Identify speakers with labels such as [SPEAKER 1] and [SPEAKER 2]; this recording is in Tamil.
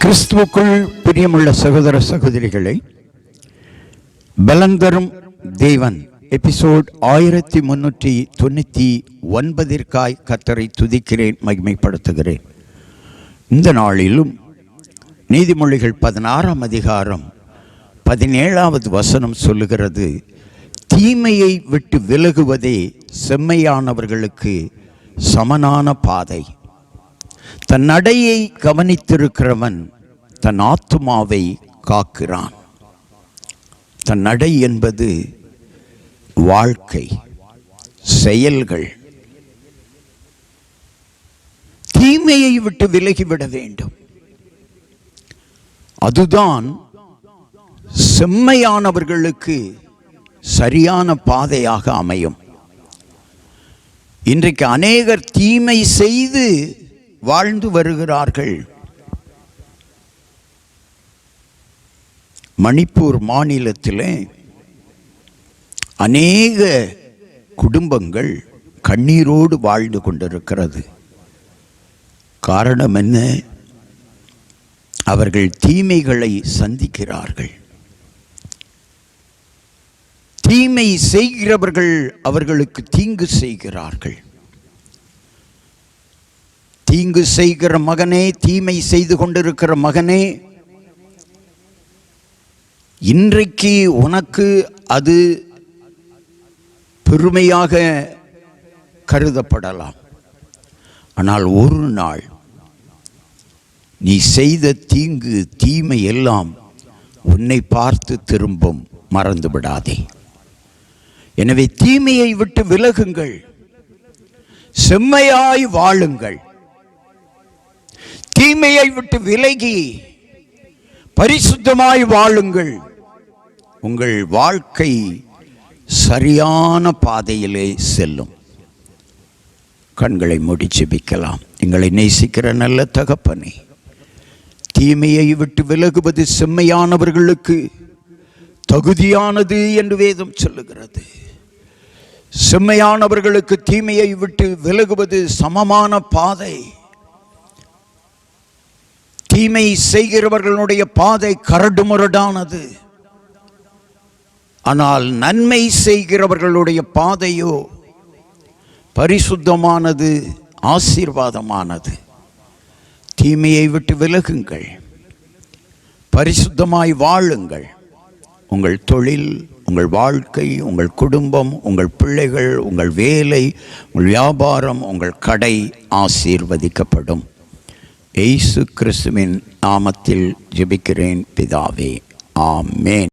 [SPEAKER 1] கிறிஸ்துவுக்குள் பிரியமுள்ள சகோதர சகோதரிகளை, பலந்தரும் தேவன் எபிசோட் 1399 கர்த்தரை துதிக்கிறேன், மகிமைப்படுத்துகிறேன். இந்த நாளிலும் நீதிமொழிகள் 16ஆம் அதிகாரம் 17வது வசனம் சொல்லுகிறது, தீமையை விட்டு விலகுவதே செம்மையானவர்களுக்கு சமனான பாதை. தன் நடையை கவனித்திருக்கிறவன் தன் ஆத்துமாவை காக்கிறான். தன் நடை என்பது வாழ்க்கை, செயல்கள். தீமையை விட்டு விலகிவிட வேண்டும். அதுதான் செம்மையானவர்களுக்கு சரியான பாதையாக அமையும். இன்றைக்கு அநேகர் தீமை செய்து வாழ்ந்து வருகிறார்கள். மணிப்பூர் மாநிலத்திலே அநேக குடும்பங்கள் கண்ணீரோடு வாழ்ந்து கொண்டிருக்கிறது. காரணம் என்ன? அவர்கள் தீமைகளை சந்திக்கிறார்கள். தீமை செய்கிறவர்கள் அவர்களுக்கு தீங்கு செய்கிறார்கள். தீங்கு செய்கிற மகனே, தீமை செய்து கொண்டிருக்கிற மகனே, இன்றைக்கு உனக்கு அது பெருமையாக கருதப்படலாம். ஆனால் ஒரு நாள் நீ செய்த தீங்கு, தீமை எல்லாம் உன்னை பார்த்து திரும்பும். மறந்து விடாதே. எனவே தீமையை விட்டு விலகுங்கள், செம்மையாய் வாழுங்கள். தீமையை விட்டு விலகி பரிசுத்தமாய் வாழுங்கள். உங்கள் வாழ்க்கை சரியான பாதையிலே செல்லும். கண்களை மூடி ஜெபிக்கலாம். எங்களை நேசிக்கிற நல்ல தகப்பனே, தீமையை விட்டு விலகுவது செம்மையானவர்களுக்கு தகுதியானது என்று வேதம் சொல்லுகிறது. செம்மையானவர்களுக்கு தீமையை விட்டு விலகுவது சமமான பாதை. தீமை செய்கிறவர்களுடைய பாதை கரடுமுரடானது. ஆனால் நன்மை செய்கிறவர்களுடைய பாதையோ பரிசுத்தமானது, ஆசீர்வாதமானது. தீமையை விட்டு விலகுங்கள், பரிசுத்தமாய் வாழுங்கள். உங்கள் தொழில், உங்கள் வாழ்க்கை, உங்கள் குடும்பம், உங்கள் பிள்ளைகள், உங்கள் வேலை, உங்கள் வியாபாரம், உங்கள் கடை ஆசீர்வதிக்கப்படும். இயேசு கிறிஸ்துவின் நாமத்தில் ஜெபிக்கிறேன் பிதாவே, ஆமென்.